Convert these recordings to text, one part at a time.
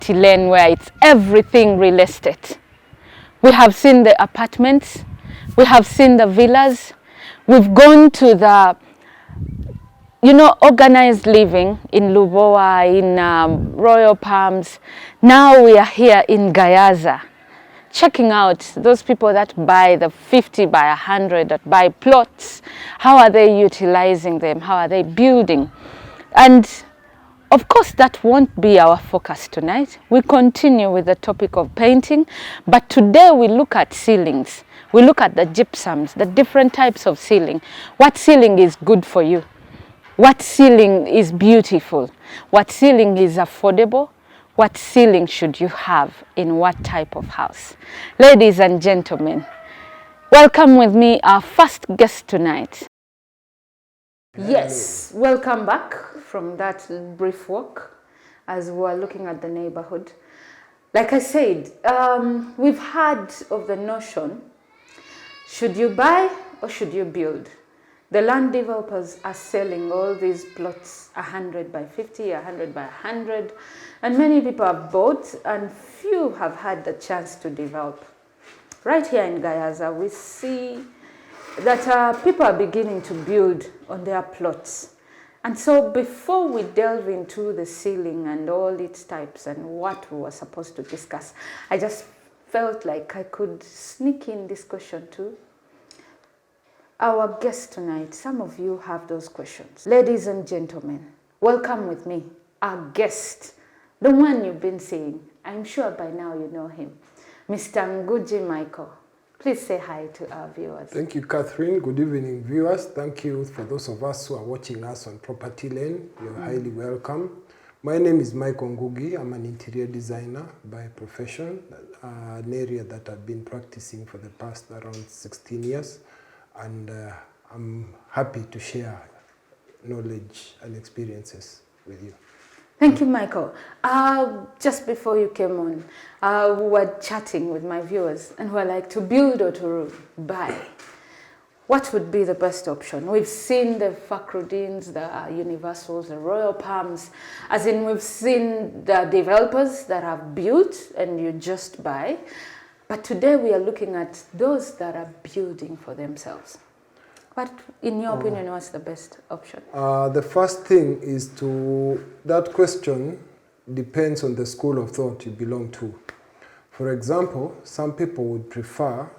property lane where it's everything real estate. We have seen the apartments, we have seen the villas, we've gone to the, organized living in Lubowa, in Royal Palms. Now we are here in Gayaza, checking out those people that buy the 50 by 100, that buy plots. How are they utilizing them? How are they building? And of course, that won't be our focus tonight. We continue with the topic of painting, but today we look at ceilings. We look at the gypsums, the different types of ceiling. What ceiling is good for you? What ceiling is beautiful? What ceiling is affordable? What ceiling should you have in what type of house? Ladies and gentlemen, welcome with me our first guest tonight. Yes, welcome back from that brief walk as we're looking at the neighborhood. Like I said, we've heard of the notion, should you buy or should you build? The land developers are selling all these plots 100 by 50, 100 by 100, and many people have bought and few have had the chance to develop. Right here in Gayaza, we see that people are beginning to build on their plots. And so before we delve into the ceiling and all its types and what we were supposed to discuss, I just felt like I could sneak in this question too. Our guest tonight, some of you have those questions. Ladies and gentlemen, welcome with me, our guest, the one you've been seeing. I'm sure by now you know him, Mr. Ngugi Michael. Please say hi to our viewers. Thank you, Catherine. Good evening, viewers. Thank you for those of us who are watching us on Property Lane. You're highly welcome. My name is Michael Ngugi. I'm an interior designer by profession, an area that I've been practicing for the past around 16 years. And I'm happy to share knowledge and experiences with you. Thank you, Michael. Just before you came on, we were chatting with my viewers and we're like, to build or to buy, what would be the best option? We've seen the Fakrudins, the Universals, the Royal Palms, as in we've seen the developers that have built and you just buy. But today we are looking at those that are building for themselves. But in your opinion, what's the best option? The first thing is that question depends on the school of thought you belong to. For example, some people would prefer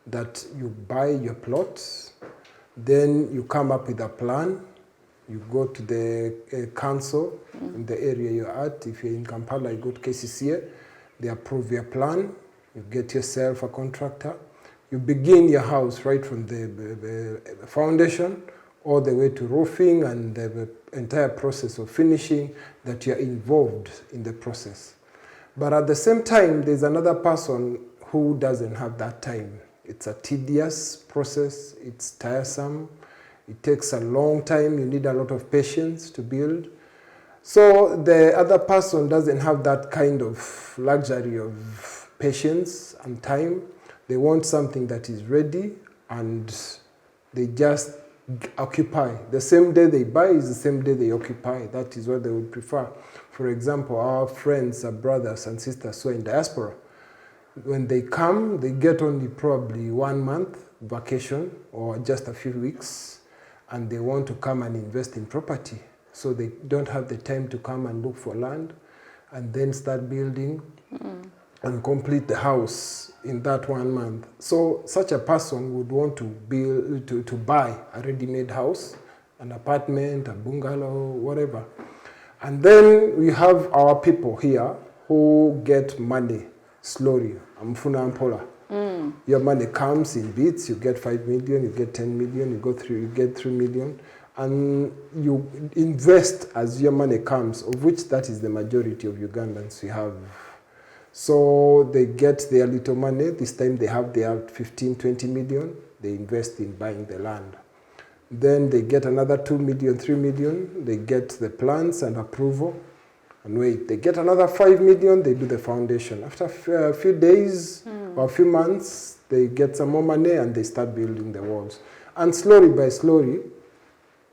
that you buy your plots, then you come up with a plan, you go to the council in the area you're at. If you're in Kampala, you go to KCCA, they approve your plan. You get yourself a contractor. You begin your house right from the foundation all the way to roofing and the entire process of finishing that you're involved in the process. But at the same time, there's another person who doesn't have that time. It's a tedious process. It's tiresome. It takes a long time. You need a lot of patience to build. So the other person doesn't have that kind of luxury of patience and time. They want something that is ready and they just occupy. The same day they buy is the same day they occupy. That is what they would prefer. For example, our friends, our brothers and sisters who are in diaspora, when they come, they get only probably 1 month vacation or just a few weeks, and they want to come and invest in property. So they don't have the time to come and look for land and then start building and complete the house in that 1 month. So such a person would want to build, to buy a ready-made house, an apartment, a bungalow, whatever. And then we have our people here who get money slowly. Amfuna Ampola. Your money comes in bits. You get 5 million, you get 10 million, you get 3 million. And you invest as your money comes, of which that is the majority of Ugandans we have. So they get their little money. This time they have their 15, 20 million. They invest in buying the land. Then they get another 2 million, 3 million. They get the plans and approval. And wait, they get another 5 million. They do the foundation. After a few days or a few months, they get some more money and they start building the walls. And slowly by slowly,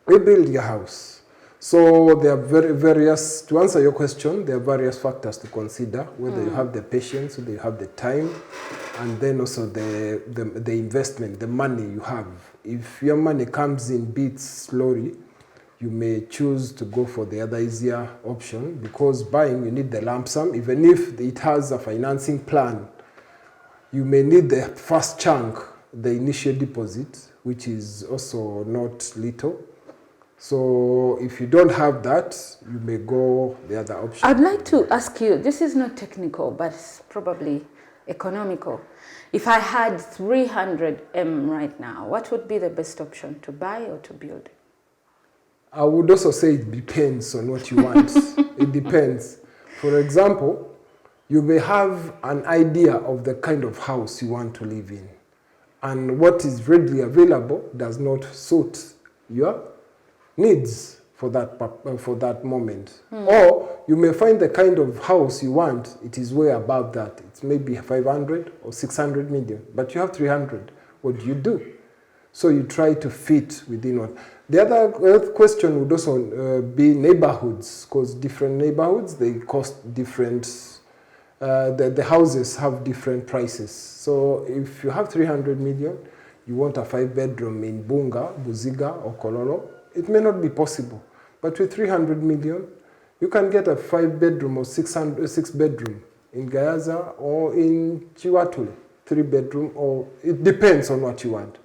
we build your house. So there are various, to answer your question, there are various factors to consider, whether you have the patience, whether you have the time, and then also the investment, the money you have. If your money comes in bits slowly, you may choose to go for the other easier option, because buying, you need the lump sum. Even if it has a financing plan, you may need the first chunk, the initial deposit, which is also not little. So if you don't have that, you may go the other option. I'd like to ask you, this is not technical, but it's probably economical. If I had 300 M right now, what would be the best option, to buy or to build? I would also say it depends on what you want. It depends. For example, you may have an idea of the kind of house you want to live in, and what is readily available does not suit your needs for that moment. Or you may find the kind of house you want, it is way above that. It's maybe 500 or 600 million, but you have 300. What do you do? So you try to fit within one. The other question would also be neighborhoods, because different neighborhoods, they cost different, the houses have different prices. So if you have 300 million, you want a 5-bedroom in Bunga, Buziga, or Kololo, it may not be possible. But with 300 million, you can get a 5-bedroom or 6-bedroom in Gayaza or in Chiwatule, 3-bedroom, or it depends on what you want.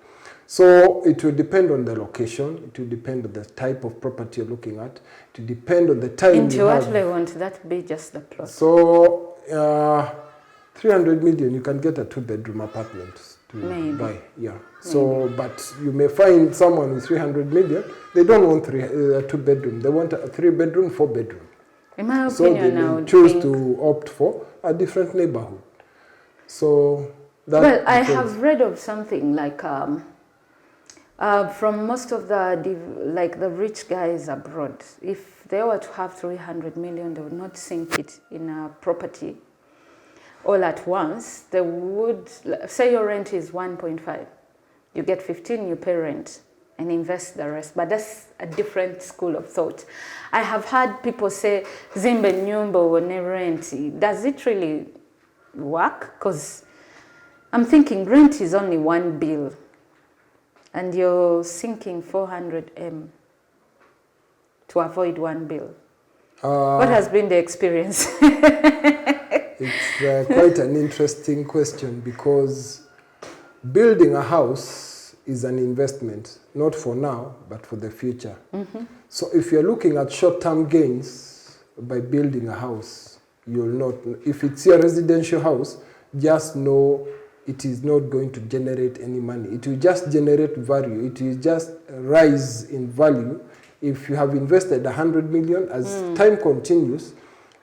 So it will depend on the location, it will depend on the type of property you're looking at, it will depend on the time In you have. Chiwatule, won't that be just the plot? So 300 million, you can get a 2-bedroom apartment to Maybe. buy. Yeah. So, but you may find someone with 300 million, they don't want a 2-bedroom, they want a 3-bedroom, 4-bedroom. In my So they opinion, I may would choose think... to opt for a different neighborhood. So that Well, I depends. have read of something like from most of the rich guys abroad, if they were to have 300 million, they would not sink it in a property all at once. They would, say your rent is 1.5, you get 15, you pay rent and invest the rest. But that's a different school of thought. I have had people say, Zimbe nyumba wone rent. Does it really work? Because I'm thinking rent is only one bill, and you're sinking 400 M to avoid one bill. What has been the experience? It's quite an interesting question, because building a house is an investment, not for now, but for the future. So if you're looking at short-term gains by building a house, you'll not, if it's your residential house, just know it is not going to generate any money. It will just generate value. It will just rise in value. If you have invested 100 million, as time continues,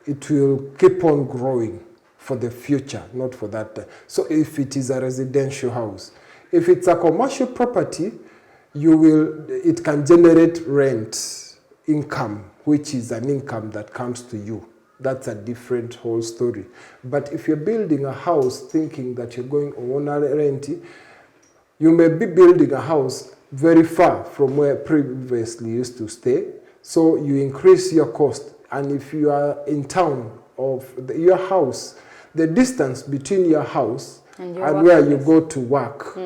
it will keep on growing for the future, not for that time. So if it is a residential house, if it's a commercial property, it can generate rent income, which is an income that comes to you. That's a different whole story. But if you're building a house thinking that you're going on rent, you may be building a house very far from where previously you used to stay. So you increase your cost. And if you are in town of your house, the distance between your house and where you go to work,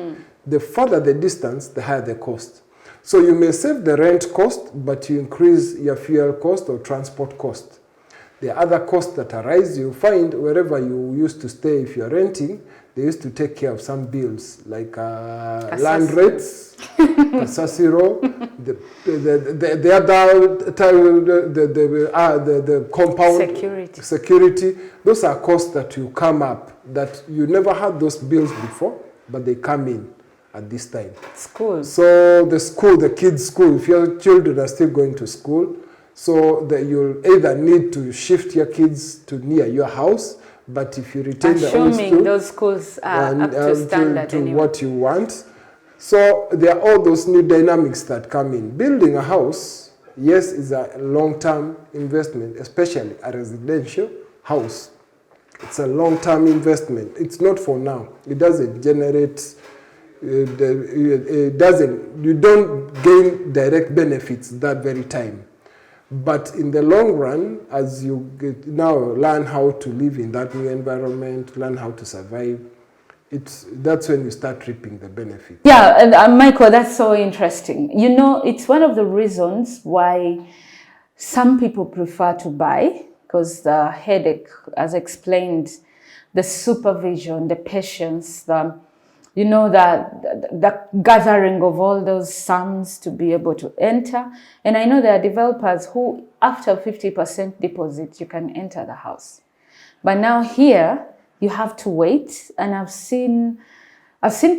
the further the distance, the higher the cost. So you may save the rent cost, but you increase your fuel cost or transport cost. The other costs that arise, you find wherever you used to stay, if you're renting, they used to take care of some bills like land rates, Kasasiro, the compound security. Those are costs that you come up that you never had those bills before, but they come in at this time. School. So the kids' school, if your children are still going to school, so that you'll either need to shift your kids to near your house, but if you retain the old school, those schools are up to standard to anyway. what you want. So there are all those new dynamics that come in. Building a house, yes, is a long-term investment, especially a residential house. It's a long-term investment. It's not for now. It doesn't generate, you don't gain direct benefits that very time. But in the long run, as you get now learn how to live in that new environment, learn how to survive, that's when you start reaping the benefit. Yeah, and Michael, that's so interesting. You know, it's one of the reasons why some people prefer to buy, because the headache, as explained, the supervision, the patience, the gathering of all those sums to be able to enter. And I know there are developers who, after 50% deposit, you can enter the house. But now here, you have to wait. And I've seen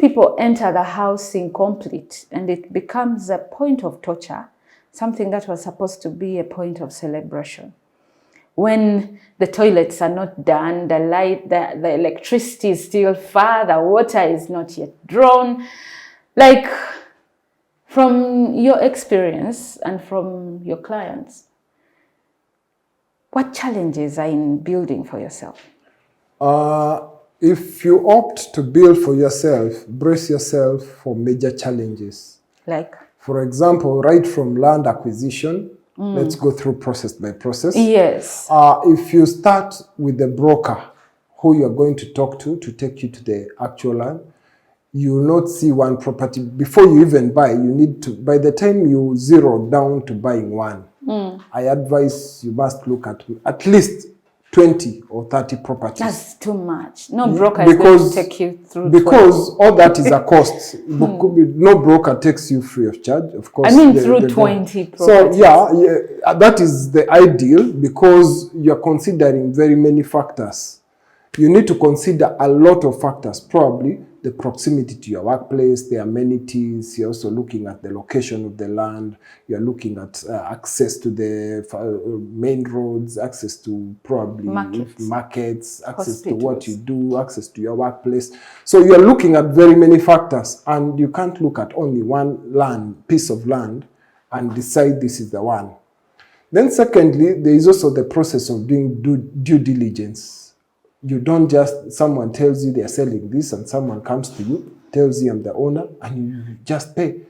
people enter the house incomplete, and it becomes a point of torture, something that was supposed to be a point of celebration. When the toilets are not done, the light, the electricity is still far, the water is not yet drawn. Like, from your experience and from your clients, what challenges are in building for yourself? If you opt to build for yourself, brace yourself for major challenges. Like? For example, right from land acquisition, let's go through process by process. Yes. If you start with the broker who you're going to talk to take you to the actual land, you will not see one property. Before you even buy, you need to, by the time you zero down to buying one, I advise you must look at least 20 or 30 properties. That's too much. No broker is going to take you through. Because all that is a cost. No broker takes you free of charge, of course. I mean, through 20 properties. So yeah, that is the ideal, because you're considering very many factors. You need to consider a lot of factors, probably the proximity to your workplace, the amenities. You're also looking at the location of the land. You're looking at access to the main roads, access to probably markets, access to what you do, access to your workplace. So you're looking at very many factors, and you can't look at only one piece of land and decide this is the one. Then secondly, there is also the process of doing due diligence. You don't just, someone tells you they're selling this and someone comes to you, tells you I'm the owner, and you just pay.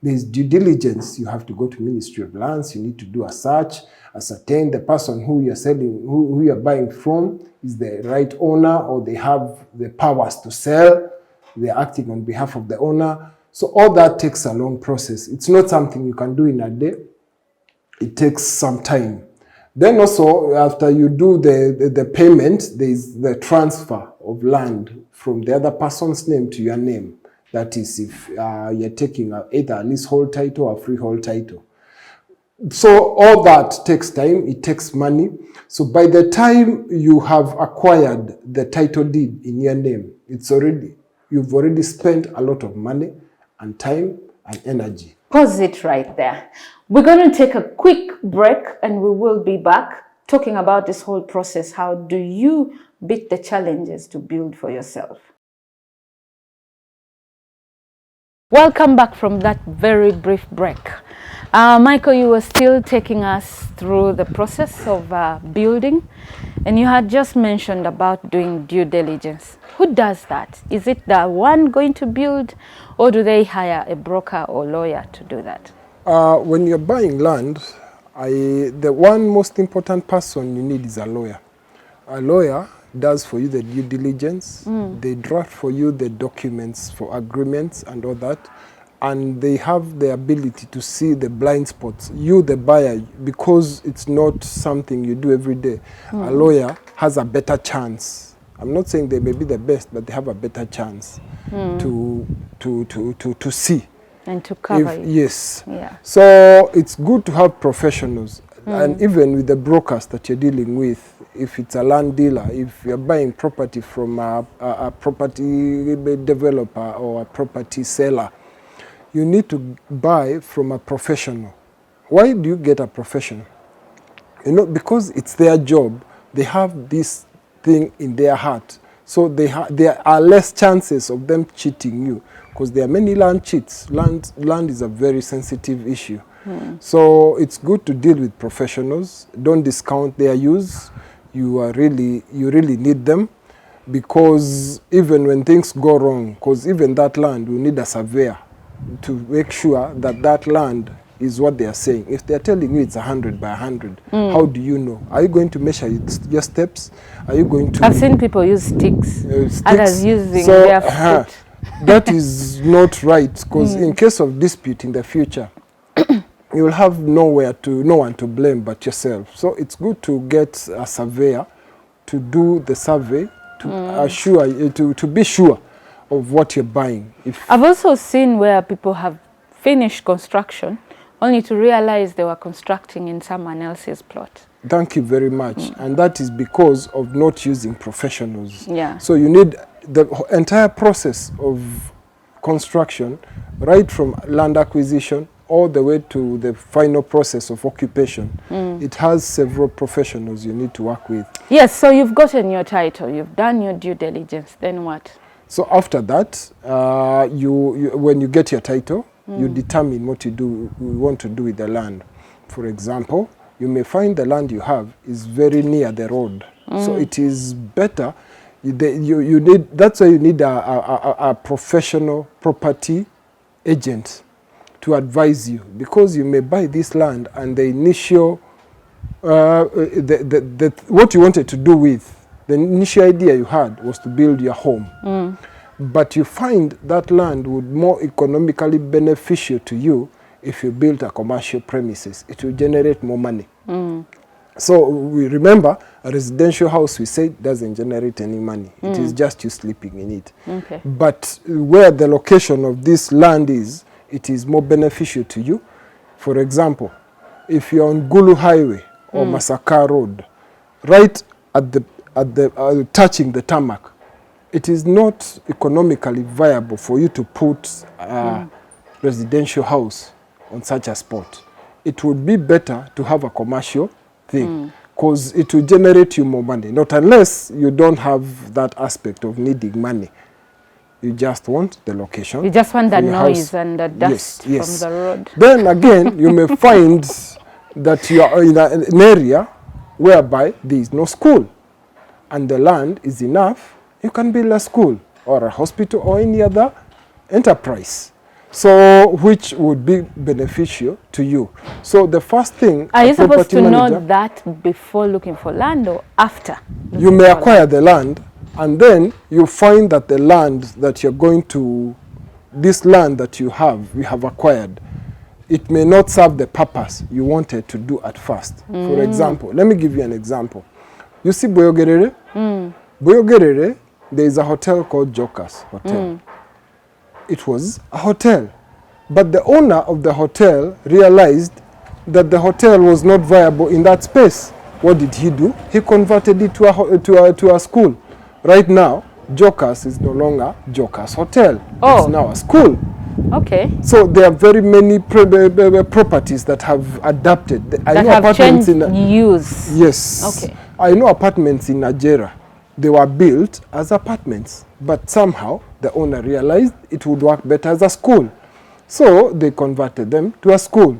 There's due diligence. You have to go to Ministry of Lands. You need to do a search, ascertain the person who you're selling, who you're buying from is the right owner, or they have the powers to sell. They're acting on behalf of the owner. So all that takes a long process. It's not something you can do in a day. It takes some time. Then also, after you do the payment, there is the transfer of land from the other person's name to your name. That is, if you're taking either a leasehold title or freehold title. So all that takes time, it takes money. So by the time you have acquired the title deed in your name, you've already spent a lot of money and time and energy. Pause it right there. We're going to take a quick break, and we will be back talking about this whole process. How do you beat the challenges to build for yourself? Welcome back from that very brief break. Michael, you were still taking us through the process of building, and you had just mentioned about doing due diligence. Who does that? Is it the one going to build, or do they hire a broker or lawyer to do that? When you're buying land, the one most important person you need is a lawyer. A lawyer does for you the due diligence. They draft for you the documents for agreements and all that. And they have the ability to see the blind spots. You, the buyer, because it's not something you do every day, a lawyer has a better chance. I'm not saying they may be the best, but they have a better chance to see. And to cover it. Yes. Yeah. So it's good to have professionals. And even with the brokers that you're dealing with, if it's a land dealer, if you're buying property from a property developer or a property seller, you need to buy from a professional. Why do you get a professional? You know, because it's their job. They have this thing in their heart. So there are less chances of them cheating you, because there are many land cheats. Land is a very sensitive issue. So it's good to deal with professionals. Don't discount their use. You really need them, because even when things go wrong, because even that land will need a surveyor to make sure that that land is what they are saying. If they are telling you it's 100 by 100, how do you know? Are you going to measure your steps? Are you going to... I've seen people use sticks. Others using so, their foot. That is not right, because in case of dispute in the future, you will have no one to blame but yourself. So it's good to get a surveyor to do the survey to be sure of what you're buying. I've also seen where people have finished construction only to realize they were constructing in someone else's plot. Thank you very much. And that is because of not using professionals. Yeah. So you need the entire process of construction, right from land acquisition all the way to the final process of occupation. It has several professionals you need to work with. Yes, so you've gotten your title, you've done your due diligence, then what? So after that, when you get your title, you determine what you want to do with the land. For example, you may find the land you have is very near the road. So it is better, that's why you need a professional property agent to advise you, because you may buy this land and the initial, what you wanted to do with, the initial idea you had was to build your home. But you find that land would more economically beneficial to you if you built a commercial premises. It will generate more money. So we remember a residential house, we say, doesn't generate any money. It is just you sleeping in it. Okay. But where the location of this land is, it is more beneficial to you. For example, if you're on Gulu Highway or Masaka Road, right at the touching the tarmac, it is not economically viable for you to put a residential house on such a spot. It would be better to have a commercial thing, because it will generate you more money. Not unless you don't have that aspect of needing money. You just want the location. You just want the noise house. and the dust from the road. Then again, you may find that you are in an area whereby there is no school and the land is enough. You can build a school or a hospital or any other enterprise. So, which would be beneficial to you. So the first thing... Are you supposed to know that before looking for land or after? You may acquire the land, and then you find that the land that you're going to... This land that you have acquired, it may not serve the purpose you wanted to do at first. For example, let me give you an example. You see Boyogerere? Boyogerere, there is a hotel called Jokers Hotel. It was a hotel, but the owner of the hotel realized that the hotel was not viable in that space. What did he do? He converted it to a school. Right now, Jokers is no longer Jokers Hotel. It's now a school. Okay. So there are very many properties that have adapted. That have changed use. Yes. Okay. I know apartments in Nigeria. They were built as apartments, but somehow the owner realized it would work better as a school. So they converted them to a school.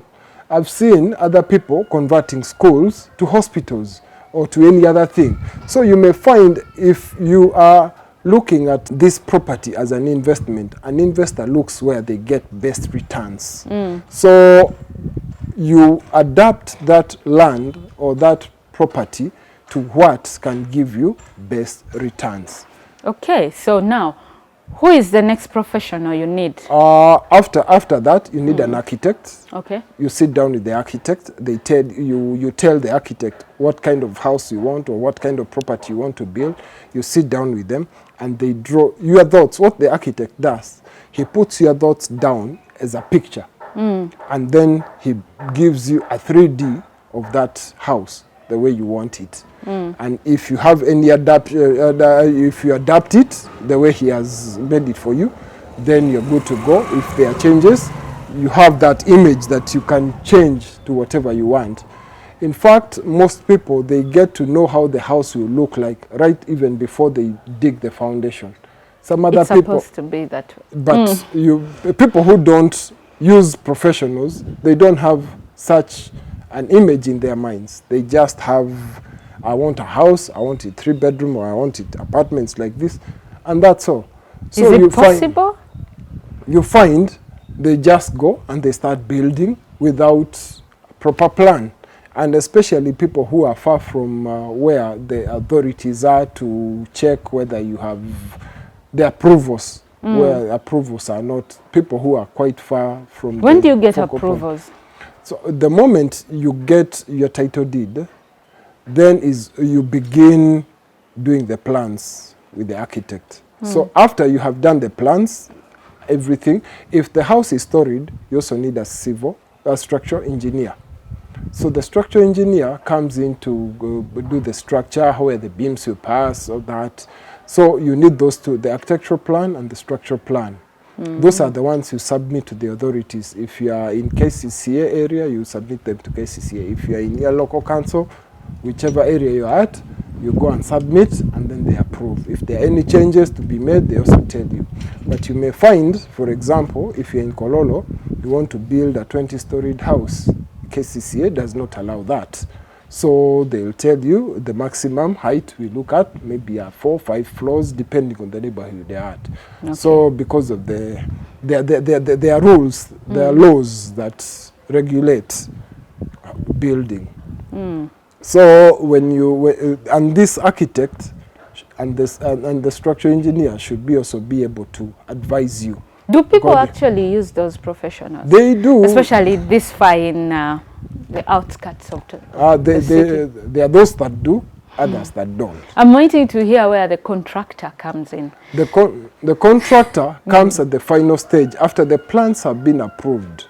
I've seen other people converting schools to hospitals or to any other thing. So you may find, if you are looking at this property as an investment, an investor looks where they get best returns. So you adapt that land or that property to what can give you best returns. Okay, so now, who is the next professional you need? After that, you need an architect. Okay. You sit down with the architect. They tell you tell the architect what kind of house you want or what kind of property you want to build. You sit down with them and they draw your thoughts. What the architect does, he puts your thoughts down as a picture. And then he gives you a 3D of that house the way you want it. And if you have any if you adapt it the way he has made it for you, then you're good to go. If there are changes, you have that image that you can change to whatever you want. In fact, most people, they get to know how the house will look like right even before they dig the foundation. Some other people... It's supposed to be that way. But people who don't use professionals, they don't have such an image in their minds. They just have, I want a house, I want it 3-bedroom, or I want it apartments like this, and that's all. So is it possible? You find they just go and they start building without a proper plan. And especially people who are far from where the authorities are to check whether you have the approvals, where approvals are not, people who are quite far from. When do you get focal point. approvals? So the moment you get your title deed, then is you begin doing the plans with the architect. So after you have done the plans, everything, if the house is storied, you also need a structural engineer. So the structural engineer comes in to do the structure, where the beams will pass, all that. So you need those two, the architectural plan and the structural plan. Those are the ones you submit to the authorities. If you are in KCCA area, you submit them to KCCA. If you are in your local council, whichever area you are at, you go and submit, and then they approve. If there are any changes to be made, they also tell you. But you may find, for example, if you're in Kololo, you want to build a 20-storied house. KCCA does not allow that. So they'll tell you the maximum height we look at, maybe 4 or 5 floors, depending on the neighborhood they're at. Okay. So because of there are rules, there are laws that regulate building. So when you, and this architect and the structural engineer should also be able to advise you. Do people actually use those professionals? They do. Especially this far in the outskirts of the city. There are those that do, others that don't. I'm waiting to hear where the contractor comes in. The contractor comes at the final stage after the plans have been approved.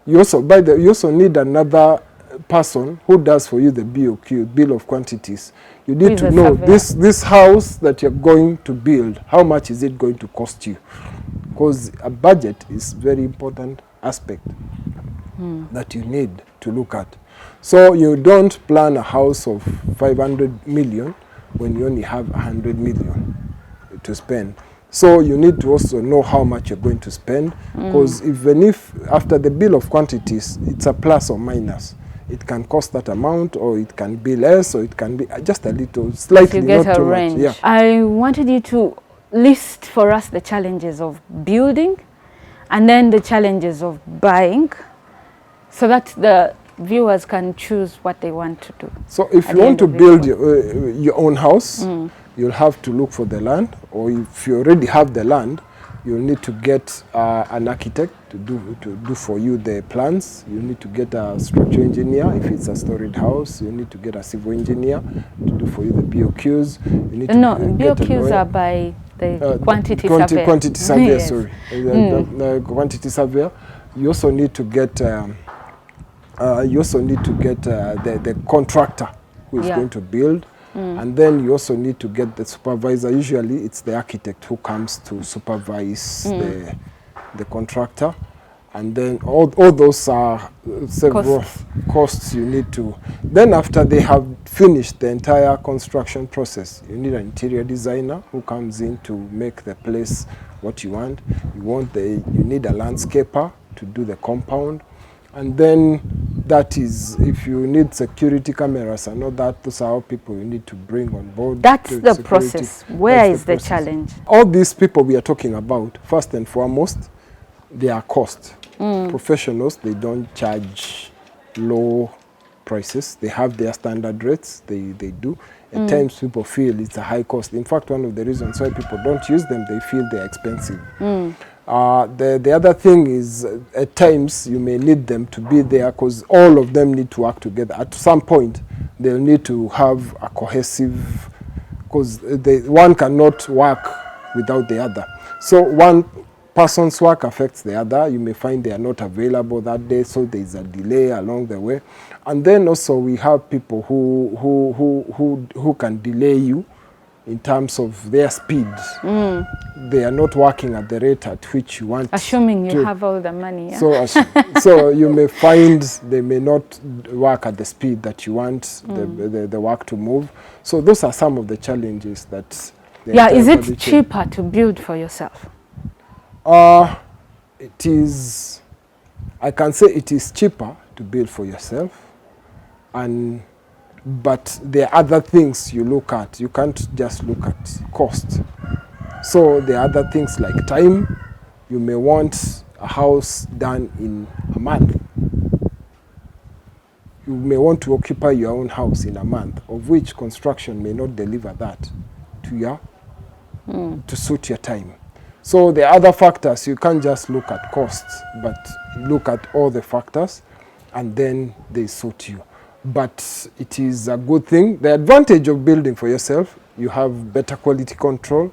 You also need another person who does for you the BOQ, bill of quantities. You need to know this house that you're going to build, how much is it going to cost you? Because a budget is very important aspect that you need to look at. So you don't plan a house of 500 million when you only have 100 million to spend. So you need to also know how much you're going to spend, because even if after the bill of quantities, it's a plus or minus. It can cost that amount, or it can be less, or it can be just a little, slightly, you get not a too range. much. Yeah. I wanted you to list for us the challenges of building and then the challenges of buying, so that the viewers can choose what they want to do. So if you want to build your own house, you'll have to look for the land, or if you already have the land, you'll need to get an architect to do for you the plans. You need to get a structural engineer. If it's a storied house, you need to get a civil engineer to do for you the BOQs. You need BOQs are by the quantity surveyor. Quantity surveyor, Yes. sorry. The quantity surveyor. You also need to get the contractor who is going to build. And then you also need to get the supervisor. Usually it's the architect who comes to supervise the contractor. And then all those are several costs you need to. Then after they have finished the entire construction process, you need an interior designer who comes in to make the place what you want. You need a landscaper to do the compound. And then that is, if you need security cameras and all that, those are all people you need to bring on board. That's the process. Where is the challenge? All these people we are talking about, first and foremost, they are cost. Professionals, they don't charge low prices. They have their standard rates, they do. At times people feel it's a high cost. In fact, one of the reasons why people don't use them, they feel they're expensive. The other thing is, at times you may need them to be there because all of them need to work together. At some point, they'll need to have a cohesive, because one cannot work without the other. So one person's work affects the other. You may find they are not available that day, so there's a delay along the way. And then also we have people who can delay you in terms of their speed. They are not working at the rate at which you want. Assuming you have all the money. Yeah? So you may find they may not work at the speed that you want the work to move. So those are some of the challenges that. Is it cheaper to build for yourself? It is. I can say it is cheaper to build for yourself, but there are other things you look at. You can't just look at cost. So there are other things like time. You may want a house done in a month. you may want to occupy your own house in a month, of which construction may not deliver that to your to suit your time. So the other factors, you can't just look at costs, but look at all the factors and then they suit you. But it is a good thing. The advantage of building for yourself, you have better quality control,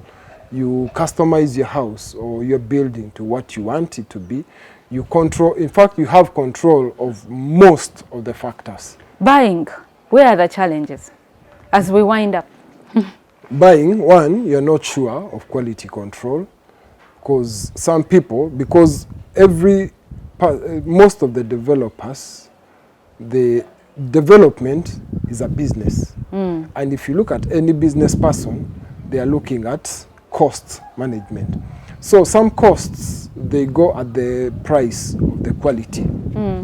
you customize your house or your building to what you want it to be. You control, in fact, you have control of most of the factors. Buying, where are the challenges as we wind up? Buying, one, you're not sure of quality control, because some people, because most of the developers, the development is a business. And if you look at any business person, they are looking at cost management. So some costs, they go at the price of the quality.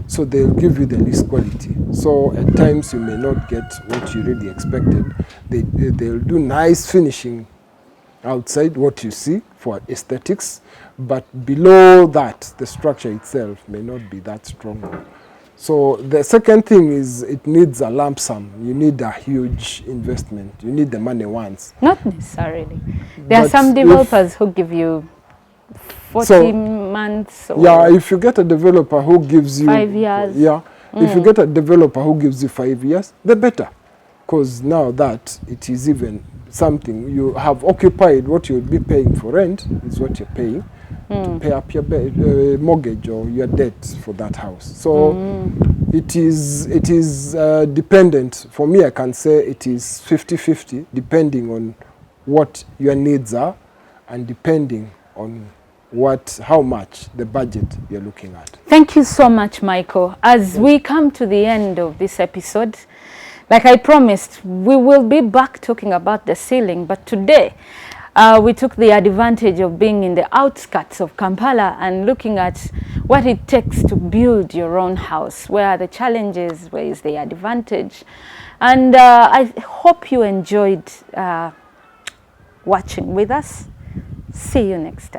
So they'll give you the least quality. So at times you may not get what you really expected. They'll do nice finishing outside, what you see for aesthetics, but below that, the structure itself may not be that strong. So the second thing is it needs a lump sum. You need a huge investment. You need the money once. Not necessarily. There are some developers who give you 40 months. Or yeah, if you get a developer who gives you 5 years. Yeah, if you get a developer who gives you 5 years, the better. Because now that it is even something you have occupied, what you'll be paying for rent is what you're paying to pay up your mortgage or your debt for that house. So it is dependent. For me, I can say it is 50-50, depending on what your needs are and depending on how much the budget you're looking at. Thank you so much, Michael. As we come to the end of this episode, like I promised, we will be back talking about the ceiling, but today we took the advantage of being in the outskirts of Kampala and looking at what it takes to build your own house. Where are the challenges? Where is the advantage? And I hope you enjoyed watching with us. See you next time.